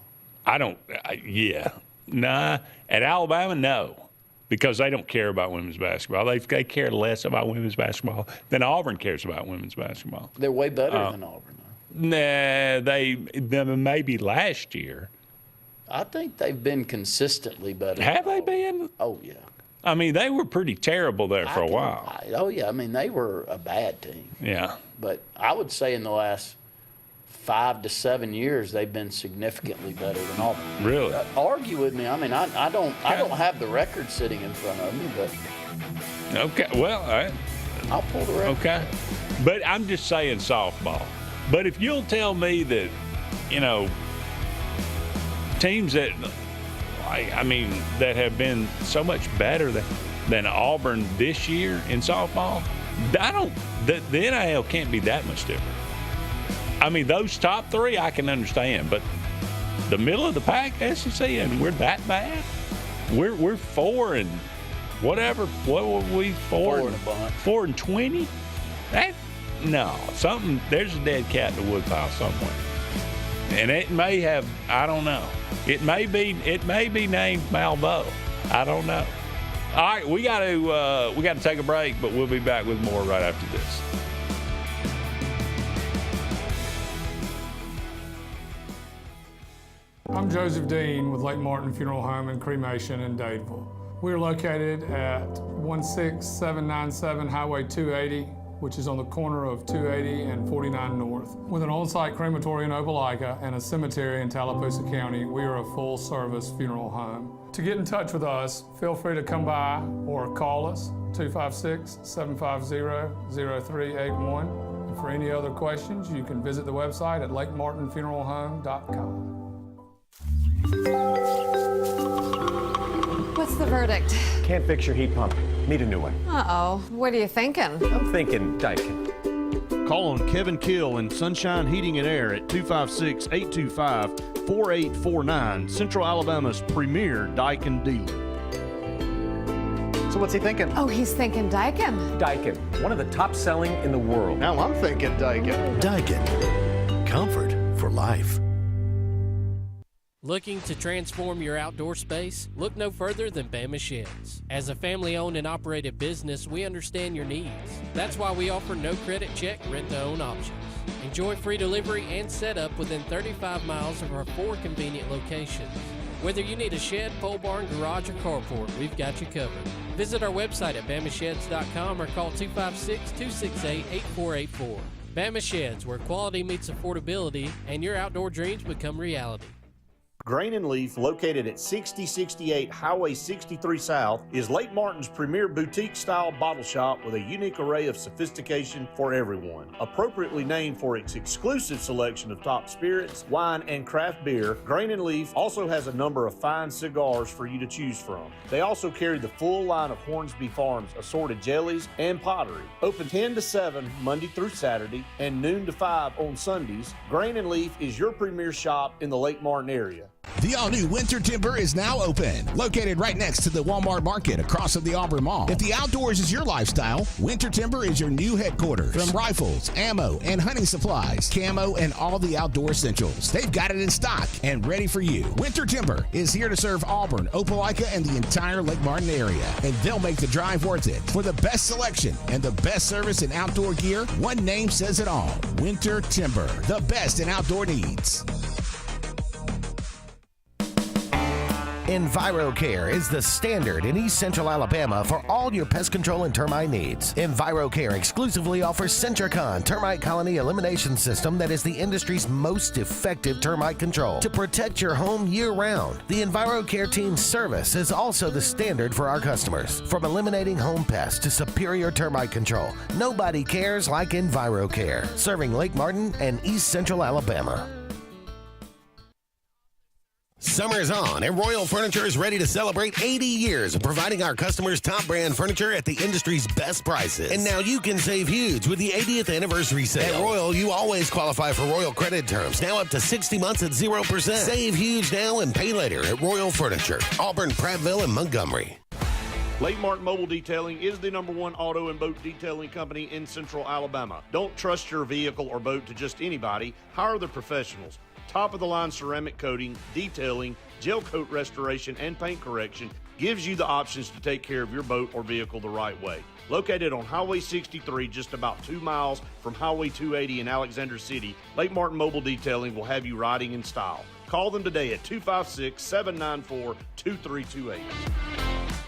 Nah. At Alabama, no. because they don't care about women's basketball. They care less about women's basketball than Auburn cares about women's basketball. They're way better than Auburn, though. Nah, they maybe last year. I think they've been consistently better. Have they been? Oh, yeah. I mean, they were pretty terrible there for a while. I mean, they were a bad team. Yeah. But I would say in the last 5 to 7 years, they've been significantly better than Auburn. Really? Argue with me. I mean, I don't have the record sitting in front of me, but Okay. Well, I'll pull the record. Okay. But I'm just saying softball. But if you'll tell me that, teams that, that have been so much better than Auburn this year in softball, the NIL can't be that much different. I mean, those top three I can understand, but the middle of the pack, SEC, and we're that bad. We're 4 and whatever. What were we? 4 and a bunch. 4 and 20. There's a dead cat in the woodpile somewhere, and it may have. I don't know. It may be named Malvo. I don't know. All right, we got to take a break, but we'll be back with more right after this. I'm Joseph Dean with Lake Martin Funeral Home and Cremation in Dadeville. We are located at 16797 Highway 280, which is on the corner of 280 and 49 North. With an on-site crematory in Opelika and a cemetery in Tallapoosa County, we are a full-service funeral home. To get in touch with us, feel free to come by or call us, 256-750-0381. And for any other questions, you can visit the website at lakemartinfuneralhome.com. What's the verdict? Can't fix your heat pump. Need a new one. Uh-oh. What are you thinking? I'm thinking Daikin. Call on Kevin Kill and Sunshine Heating and Air at 256-825-4849, Central Alabama's premier Daikin dealer. So what's he thinking? Oh, he's thinking Daikin. Daikin, one of the top selling in the world. Now I'm thinking Daikin. Daikin. Comfort for life. Looking to transform your outdoor space? Look no further than Bama Sheds. As a family-owned and operated business, we understand your needs. That's why we offer no credit check rent-to-own options. Enjoy free delivery and setup within 35 miles of our 4 convenient locations. Whether you need a shed, pole barn, garage, or carport, we've got you covered. Visit our website at bamasheds.com or call 256-268-8484. Bama Sheds, where quality meets affordability and your outdoor dreams become reality. Grain and Leaf, located at 6068 Highway 63 South, is Lake Martin's premier boutique-style bottle shop with a unique array of sophistication for everyone. Appropriately named for its exclusive selection of top spirits, wine, and craft beer, Grain and Leaf also has a number of fine cigars for you to choose from. They also carry the full line of Hornsby Farms assorted jellies and pottery. Open 10 to 7 Monday through Saturday and noon to 5 on Sundays, Grain and Leaf is your premier shop in the Lake Martin area. The all-new Winter Timber is now open. Located right next to the Walmart Market across from the Auburn Mall. If the outdoors is your lifestyle, Winter Timber is your new headquarters. From rifles, ammo, and hunting supplies, camo, and all the outdoor essentials, they've got it in stock and ready for you. Winter Timber is here to serve Auburn, Opelika, and the entire Lake Martin area, and they'll make the drive worth it. For the best selection and the best service in outdoor gear, one name says it all: Winter Timber, the best in outdoor needs. EnviroCare is the standard in East Central Alabama for all your pest control and termite needs. EnviroCare exclusively offers Centricon termite colony elimination system that is the industry's most effective termite control to protect your home year-round. The EnviroCare team's service is also the standard for our customers. From eliminating home pests to superior termite control, nobody cares like EnviroCare, serving Lake Martin and East Central Alabama. Summer's on, and Royal Furniture is ready to celebrate 80 years of providing our customers top brand furniture at the industry's best prices. And now you can save huge with the 80th anniversary sale. At Royal, you always qualify for Royal credit terms, now up to 60 months at 0%. Save huge now and pay later at Royal Furniture, Auburn, Prattville, and Montgomery. Lake Martin Mobile Detailing is the #1 auto and boat detailing company in Central Alabama. Don't trust your vehicle or boat to just anybody. Hire the professionals. Top-of-the-line ceramic coating, detailing, gel coat restoration, and paint correction gives you the options to take care of your boat or vehicle the right way. Located on Highway 63, just about 2 miles from Highway 280 in Alexander City, Lake Martin Mobile Detailing will have you riding in style. Call them today at 256-794-2328.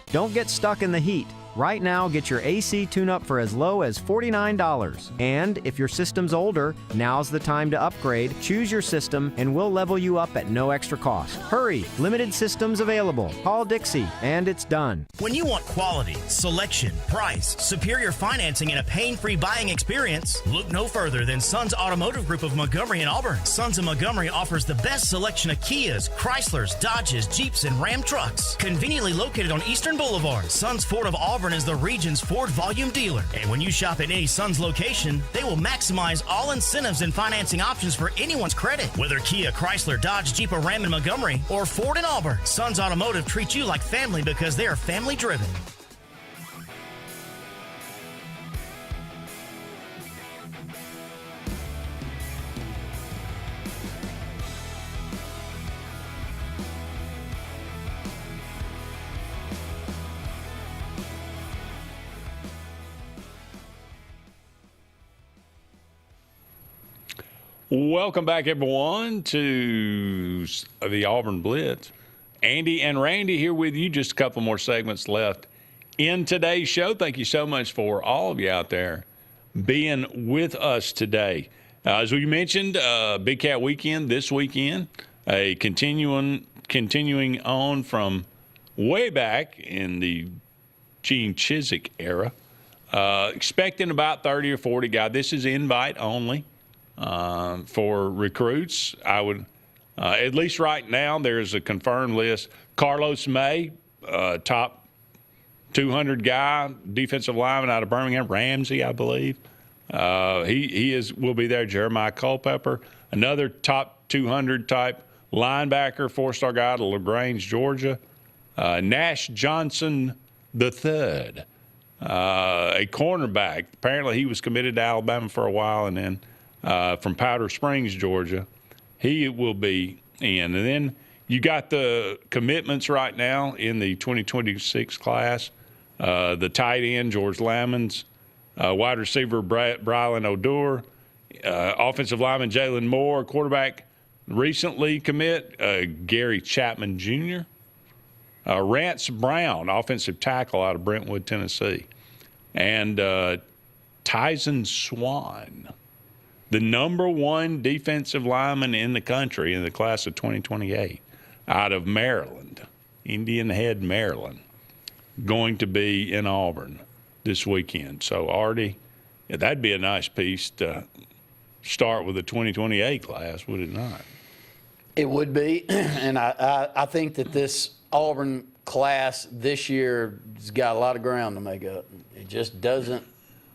Don't get stuck in the heat. Right now, get your AC tune-up for as low as $49. And if your system's older, now's the time to upgrade. Choose your system, and we'll level you up at no extra cost. Hurry! Limited systems available. Call Dixie, and it's done. When you want quality, selection, price, superior financing, and a pain-free buying experience, look no further than Sons Automotive Group of Montgomery and Auburn. Sons of Montgomery offers the best selection of Kias, Chryslers, Dodges, Jeeps, and Ram trucks. Conveniently located on Eastern Boulevard, Sons Ford of Auburn is the region's Ford volume dealer. And when you shop at any Sons location, they will maximize all incentives and financing options for anyone's credit. Whether Kia, Chrysler, Dodge, Jeep, or Ram in Montgomery, or Ford in Auburn, Sons Automotive treats you like family because they are family driven. Welcome back, everyone, to the Auburn Blitz. Andy and Randy here with you. Just a couple more segments left in today's show. Thank you so much for all of you out there being with us today. As we mentioned, Big Cat Weekend this weekend, a continuing on from way back in the Gene Chizik era. Expecting about 30 or 40 guys. This is invite only. For recruits, I would, at least right now, there's a confirmed list. Carlos May, top 200 guy, defensive lineman out of Birmingham, Ramsey, I believe. He will be there. Jeremiah Culpepper, another top 200 type linebacker, 4-star guy out of LaGrange, Georgia. Nash Johnson III, a cornerback. Apparently he was committed to Alabama for a while and then from Powder Springs, Georgia. He will be in. And then you got the commitments right now in the 2026 class. The tight end, George Lamons, wide receiver, Brylan O'Dour, offensive lineman, Jalen Moore, quarterback, recently commit, Gary Chapman Jr., Rance Brown, offensive tackle out of Brentwood, Tennessee, and Tyson Swan, the number one defensive lineman in the country in the class of 2028 out of Maryland, Indian Head, Maryland, going to be in Auburn this weekend. So, Artie, that'd be a nice piece to start with the 2028 class, would it not? It would be, and I think that this Auburn class this year has got a lot of ground to make up. It just doesn't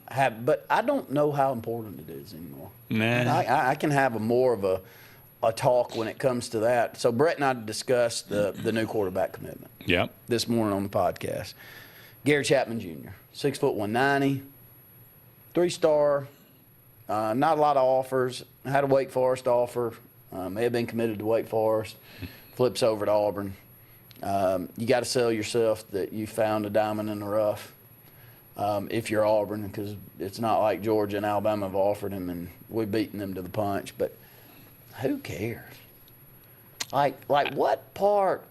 have, but I don't know how important it is anymore. Nah. I can have more of a talk when it comes to that. So Brett and I discussed the new quarterback commitment. Yep. This morning on the podcast. Gary Chapman Jr., 6 foot 190, 3-star, not a lot of offers. Had a Wake Forest offer. May have been committed to Wake Forest. Flips over to Auburn. You got to sell yourself that you found a diamond in the rough. If you're Auburn, because it's not like Georgia and Alabama have offered him and we've beaten them to the punch. But who cares? Like what part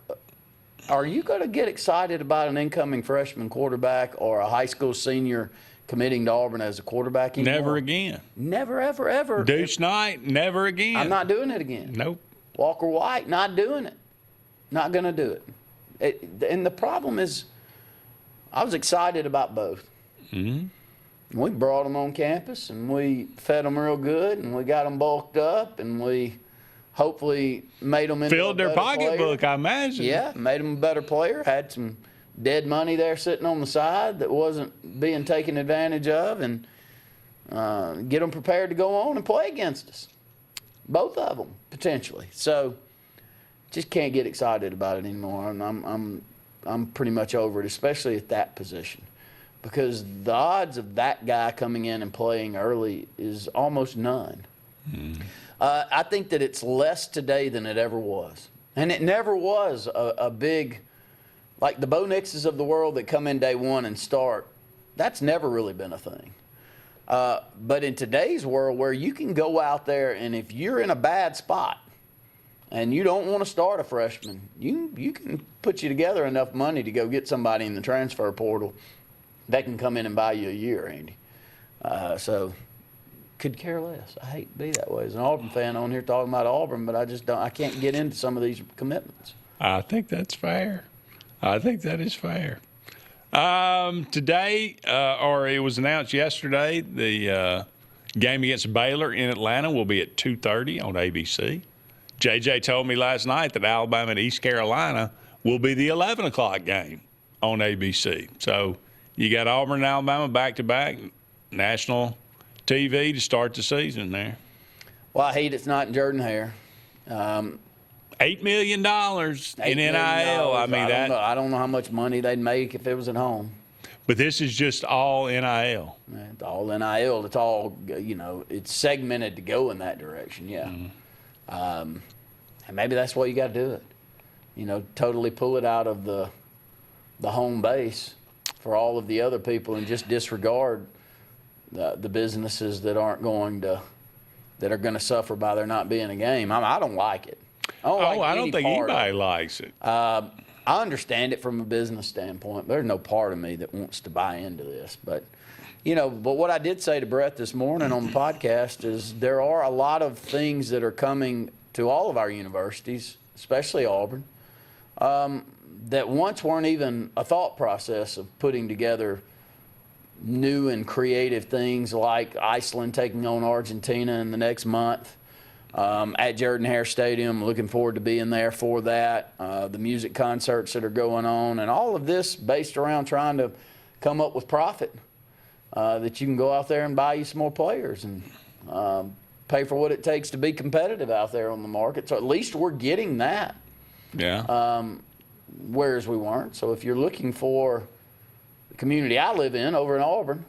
are you going to get excited about an incoming freshman quarterback or a high school senior committing to Auburn as a quarterback anymore? Never again. Never, ever, ever. Deuce Knight, never again. I'm not doing it again. Nope. Walker White, not doing it. Not going to do it. And the problem is, I was excited about both. Mm-hmm. We brought them on campus, and we fed them real good, and we got them bulked up, and we hopefully made them into filled a their pocketbook, I imagine. Yeah, made them a better player. Had some dead money there sitting on the side that wasn't being taken advantage of, and get them prepared to go on and play against us. Both of them, potentially. So just can't get excited about it anymore. And I'm pretty much over it, especially at that position, because the odds of that guy coming in and playing early is almost none. I think that it's less today than it ever was, and it never was a big Like the Bo Nixes of the world that come in day one and start, that's never really been a thing. But in today's world where you can go out there and if you're in a bad spot and you don't want to start a freshman, you can put you together enough money to go get somebody in the transfer portal that can come in and buy you a year, Andy. So could care less. I hate to be that way as an Auburn fan on here talking about Auburn, but I can't get into some of these commitments. I think that's fair. I think that is fair. Today, or it was announced yesterday, the game against Baylor in Atlanta will be at 2:30 on ABC. JJ told me last night that Alabama and East Carolina will be the 11 o'clock game on ABC. So you got Auburn and Alabama back-to-back, national TV to start the season there. Well, I hate it's not in Jordan-Hare. $8 million in NIL. I mean, I don't know how much money they'd make if it was at home. But this is just all NIL. It's all NIL. It's all, it's segmented to go in that direction, yeah. And maybe that's why you got to do it. Totally pull it out of the home base for all of the other people and just disregard the businesses that are going to suffer by there not being a game. I don't like it. I don't think anybody likes it. I understand it from a business standpoint. There's no part of me that wants to buy into this. But what I did say to Brett this morning on the podcast is there are a lot of things that are coming to all of our universities, especially Auburn, that once weren't even a thought process of putting together new and creative things like Iceland taking on Argentina in the next month. At Jordan-Hare Stadium, looking forward to being there for that. The music concerts that are going on, and all of this based around trying to come up with profit that you can go out there and buy you some more players and pay for what it takes to be competitive out there on the market. So at least we're getting that. Yeah. Whereas we weren't. So if you're looking for the community I live in over in Auburn,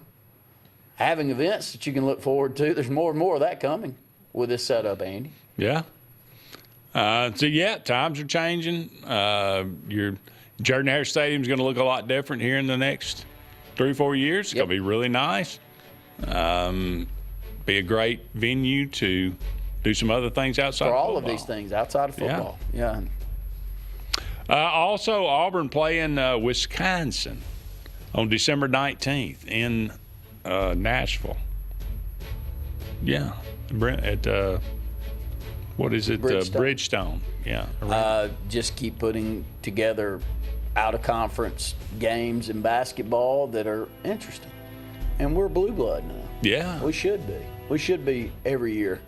having events that you can look forward to, there's more and more of that coming with this setup, Andy. Yeah. Times are changing. Your Jordan-Hare Stadium is going to look a lot different here in the next 3 or 4 years. It's going to be really nice. Be a great venue to do some other things outside of football. For all of these things outside of football. Yeah. Also, Auburn playing Wisconsin on December 19th in Nashville. Yeah. At what is it? Bridgestone. Yeah. Just keep putting together out-of-conference games in basketball that are interesting. And we're blue blood now. Yeah. We should be. We should be every year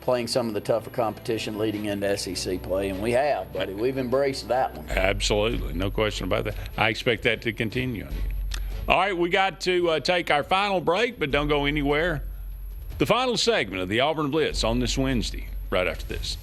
playing some of the tougher competition leading into SEC play, and we have, buddy. We've embraced that one. Absolutely. No question about that. I expect that to continue. All right, we got to take our final break, but don't go anywhere. The final segment of the Auburn Blitz on this Wednesday, right after this.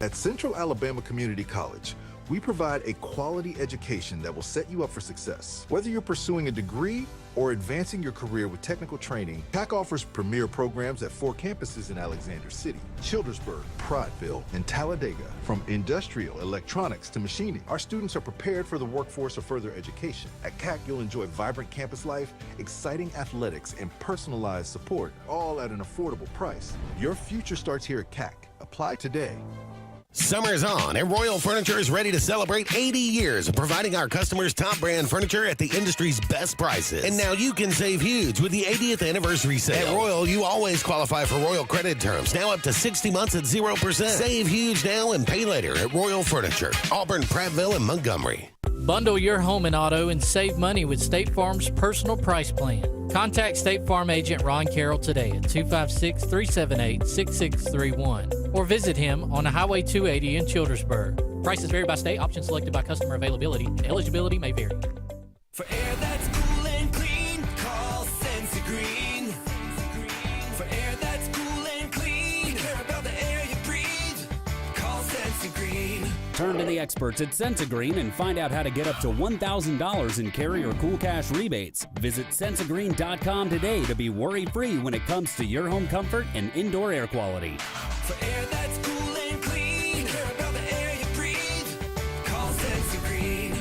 At Central Alabama Community College, we provide a quality education that will set you up for success. Whether you're pursuing a degree or advancing your career with technical training, CAC offers premier programs at 4 campuses in Alexander City, Childersburg, Prattville, and Talladega. From industrial, electronics to machining, our students are prepared for the workforce or further education. At CAC, you'll enjoy vibrant campus life, exciting athletics, and personalized support, all at an affordable price. Your future starts here at CAC. Apply today. Summer's on, and Royal Furniture is ready to celebrate 80 years of providing our customers top brand furniture at the industry's best prices. And now you can save huge with the 80th anniversary sale. At Royal, you always qualify for Royal credit terms, now up to 60 months at 0%. Save huge now and pay later at Royal Furniture, Auburn, Prattville, and Montgomery. Bundle your home and auto and save money with State Farm's personal price plan. Contact State Farm agent Ron Carroll today at 256-378-6631 or visit him on Highway 280 in Childersburg. Prices vary by state. Options selected by customer availability, and eligibility may vary. For air that's cool and clean, call Sensi Green. For air that's cool and clean, care about the air you breathe, call Sensi Green. Turn to the experts at Sensagreen and find out how to get up to $1,000 in carry or cool cash rebates. Visit Sensagreen.com today to be worry-free when it comes to your home comfort and indoor air quality. For air that's cool and clean, care about the air you breathe. Call Sensagreen.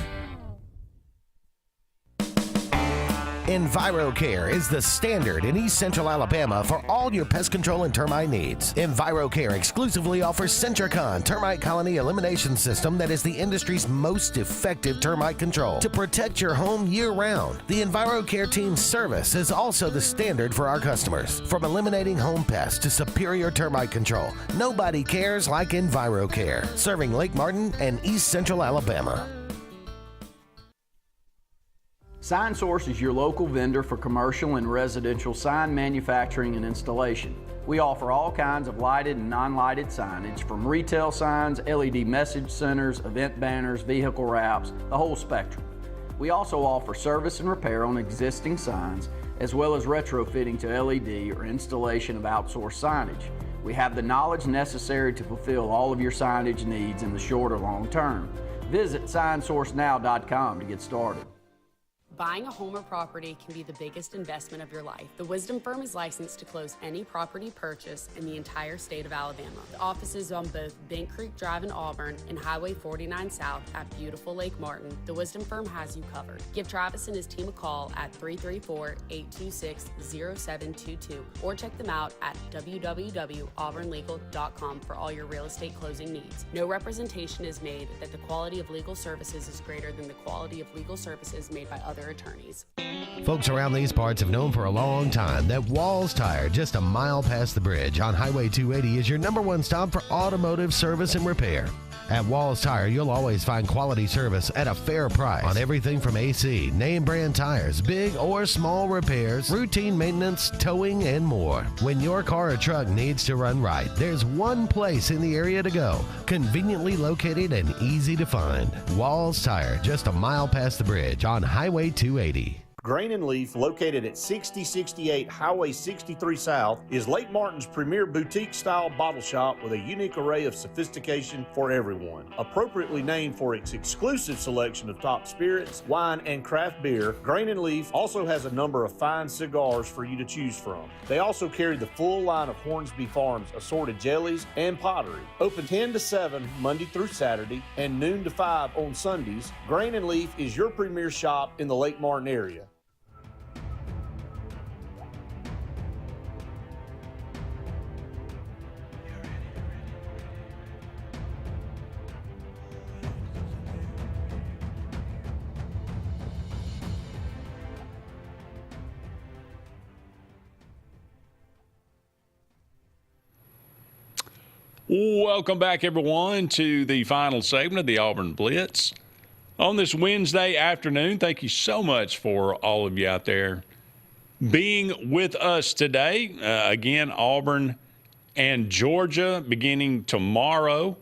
EnviroCare is the standard in East Central Alabama for all your pest control and termite needs. EnviroCare exclusively offers Centricon termite colony elimination system that is the industry's most effective termite control to protect your home year-round. The EnviroCare team's service is also the standard for our customers. From eliminating home pests to superior termite control, nobody cares like EnviroCare, serving Lake Martin and East Central Alabama. Sign Source is your local vendor for commercial and residential sign manufacturing and installation. We offer all kinds of lighted and non-lighted signage, from retail signs, LED message centers, event banners, vehicle wraps, the whole spectrum. We also offer service and repair on existing signs, as well as retrofitting to LED or installation of outsourced signage. We have the knowledge necessary to fulfill all of your signage needs in the short or long term. Visit signsourcenow.com to get started. Buying a home or property can be the biggest investment of your life. The Wisdom Firm is licensed to close any property purchase in the entire state of Alabama. The office is on both Bent Creek Drive in Auburn and Highway 49 South at beautiful Lake Martin. The Wisdom Firm has you covered. Give Travis and his team a call at 334-826-0722 or check them out at www.auburnlegal.com for all your real estate closing needs. No representation is made that the quality of legal services is greater than the quality of legal services made by other attorneys. Folks around these parts have known for a long time that Walls Tire, just a mile past the bridge on Highway 280, is your #1 stop for automotive service and repair. At Walls Tire, you'll always find quality service at a fair price on everything from AC, name brand tires, big or small repairs, routine maintenance, towing, and more. When your car or truck needs to run right, there's one place in the area to go, conveniently located and easy to find. Walls Tire, just a mile past the bridge on Highway 280. Grain and Leaf, located at 6068 Highway 63 South, is Lake Martin's premier boutique-style bottle shop with a unique array of sophistication for everyone. Appropriately named for its exclusive selection of top spirits, wine, and craft beer, Grain and Leaf also has a number of fine cigars for you to choose from. They also carry the full line of Hornsby Farms assorted jellies and pottery. Open 10 to 7 Monday through Saturday and noon to 5 on Sundays, Grain and Leaf is your premier shop in the Lake Martin area. Welcome back, everyone, to the final segment of the Auburn Blitz. On this Wednesday afternoon, thank you so much for all of you out there being with us today. Again, Auburn and Georgia beginning tomorrow.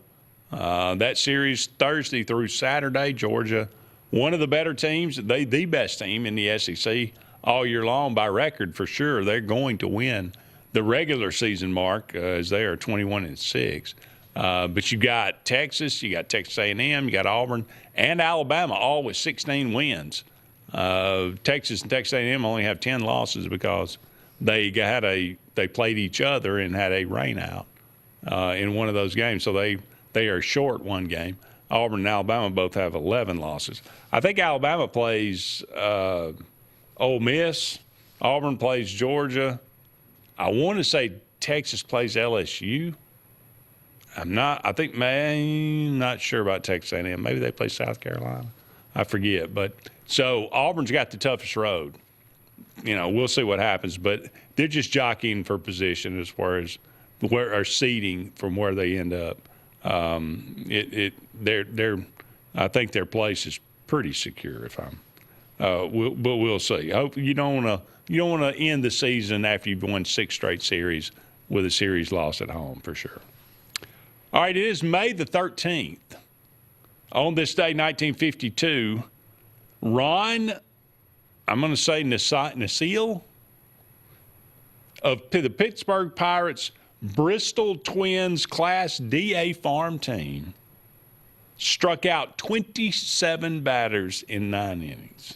That series Thursday through Saturday. Georgia, one of the better teams, the best team in the SEC all year long by record for sure. They're going to win the regular season mark as they are 21-6. But you got Texas, you got Texas A&M, you got Auburn, and Alabama, all with 16 wins. Texas and Texas A&M only have 10 losses because they played each other and had a rain out in one of those games. So they are short one game. Auburn and Alabama both have 11 losses. I think Alabama plays Ole Miss. Auburn plays Georgia. I want to say Texas plays LSU. I'm not sure about Texas A&M. Maybe they play South Carolina. I forget. But so Auburn's got the toughest road. We'll see what happens. But they're just jockeying for position as far as where seeding from where they end up. I think their place is pretty secure. But we'll see. I hope you don't want to end the season after you've won 6 straight series with a series loss at home for sure. All right, it is May the 13th. On this day, 1952, Ron, I'm going to say Nasil, of the Pittsburgh Pirates Bristol Twins Class DA farm team struck out 27 batters in 9 innings.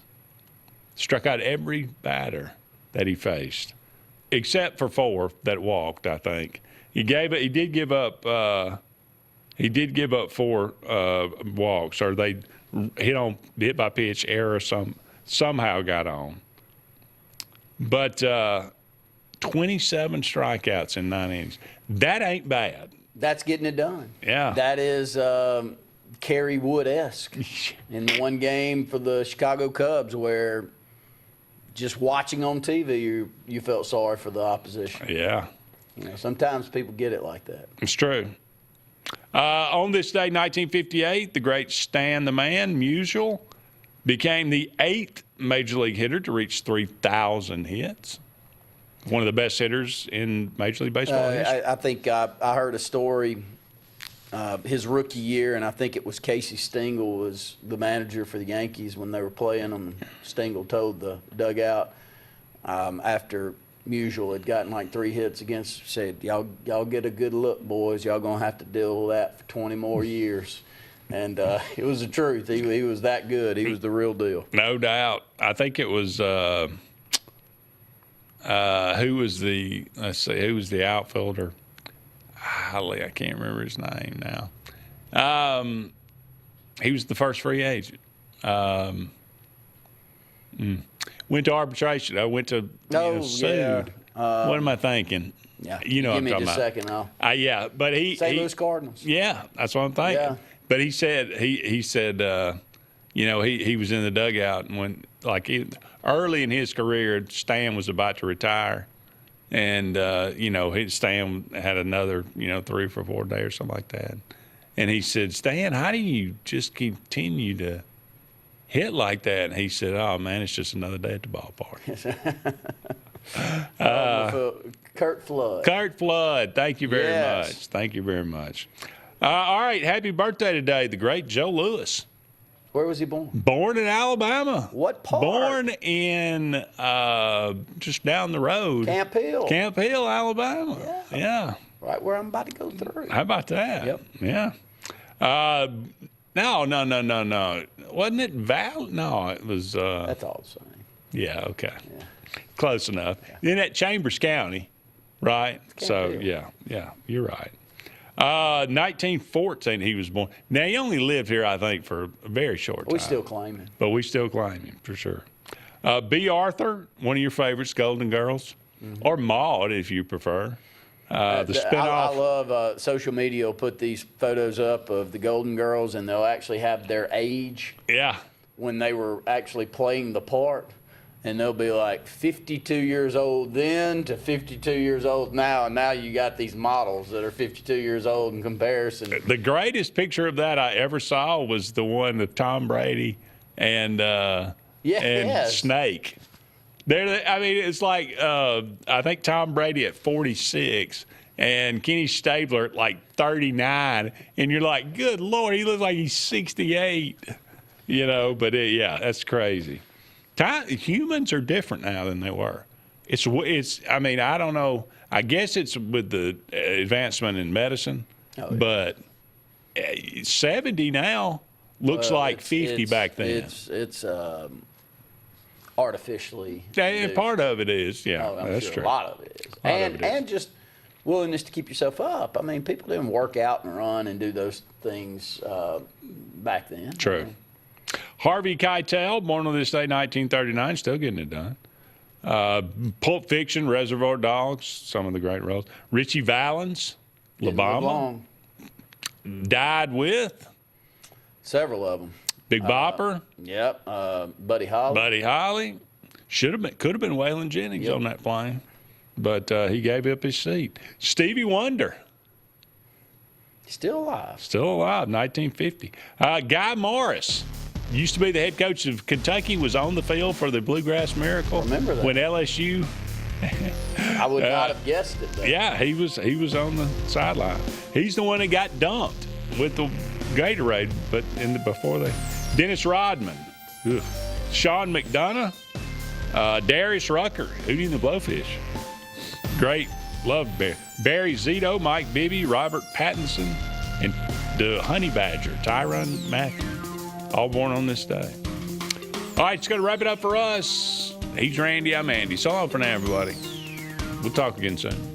Struck out every batter that he faced, except for 4 that walked, I think. He did give up 4 walks, or they hit by pitch error somehow got on. But 27 strikeouts in 9 innings. That ain't bad. That's getting it done. Yeah. That is Kerry Wood-esque in the one game for the Chicago Cubs where just watching on TV, you felt sorry for the opposition. Yeah. Sometimes people get it like that. It's true. On this day, 1958, the great Stan the Man Musial became the 8th Major League hitter to reach 3,000 hits. One of the best hitters in Major League Baseball history. I think I heard a story his rookie year, and I think it was Casey Stengel was the manager for the Yankees when they were playing them. Stengel told the dugout after Musial had gotten like 3 hits against, said, y'all get a good look, boys. Y'all going to have to deal with that for 20 more years. And it was the truth. He was that good. He was the real deal. No doubt. I think it was who was the outfielder? I can't remember his name now. He was the first free agent. Went to arbitration. I went to sued. What am I thinking? Yeah. You know Give what I'm me talking just about. a second. Yeah, but St. Louis Cardinals. Yeah, that's what I'm thinking. Yeah. But he said he said he was in the dugout and when early in his career, Stan was about to retire, and Stan had another 3 or 4 days or something like that, and he said, Stan, how do you just continue to hit like that? And he said, oh man, it's just another day at the ballpark. Kurt Flood. Kurt Flood, thank you very much. Thank you very much. All right, happy birthday today, the great Joe Louis. Where was he born? Born in Alabama. What part? Born in just down the road. Camp Hill. Camp Hill, Alabama. Yeah. Right where I'm about to go through. How about that? Yep. Yeah. No. Wasn't it Val? No, it was. That's all the same. Yeah, okay. Yeah. Close enough. Then at Chambers County, right? So, yeah, you're right. 1914 he was born. Now, he only lived here, I think, for a very short time. We still claim him. But we still claim him, for sure. B. Arthur, one of your favorites, Golden Girls, or Maude, if you prefer. The spinoff. I love social media will put these photos up of the Golden Girls, and they'll actually have their age. Yeah. When they were actually playing the part. And they'll be like 52 years old then to 52 years old now. And now you got these models that are 52 years old in comparison. The greatest picture of that I ever saw was the one of Tom Brady and Snake. It's like I think Tom Brady at 46 and Kenny Stabler at like 39. And you're like, good Lord, he looks like he's 68. But that's crazy. Humans are different now than they were. It's. I don't know. I guess it's with the advancement in medicine, but 70 now looks like 50 back then. It's artificially. And part of it is, that's sure true. A lot of it is, and just willingness to keep yourself up. I mean, people didn't work out and run and do those things back then. True. Harvey Keitel, born on this day, 1939, still getting it done. Pulp Fiction, Reservoir Dogs, some of the great roles. Richie Valens, La Bamba. Died with? Several of them. Big Bopper. Yep. Buddy Holly. Buddy Holly. Could have been Waylon Jennings on that plane, but he gave up his seat. Stevie Wonder. Still alive. Still alive, 1950. Guy Morris. Used to be the head coach of Kentucky, was on the field for the Bluegrass Miracle. Remember that. When LSU. I would not have guessed it, though. Yeah, he was on the sideline. He's the one that got dumped with the Gatorade, but before they. Dennis Rodman. Ugh. Sean McDonough. Darius Rucker, Hootie and the Blowfish. Great. Love Barry Zito, Mike Bibby, Robert Pattinson, and the honey badger, Tyron Matthew, all born on this day. All right, it's going to wrap it up for us. He's Randy. I'm Andy. So long for now, everybody. We'll talk again soon.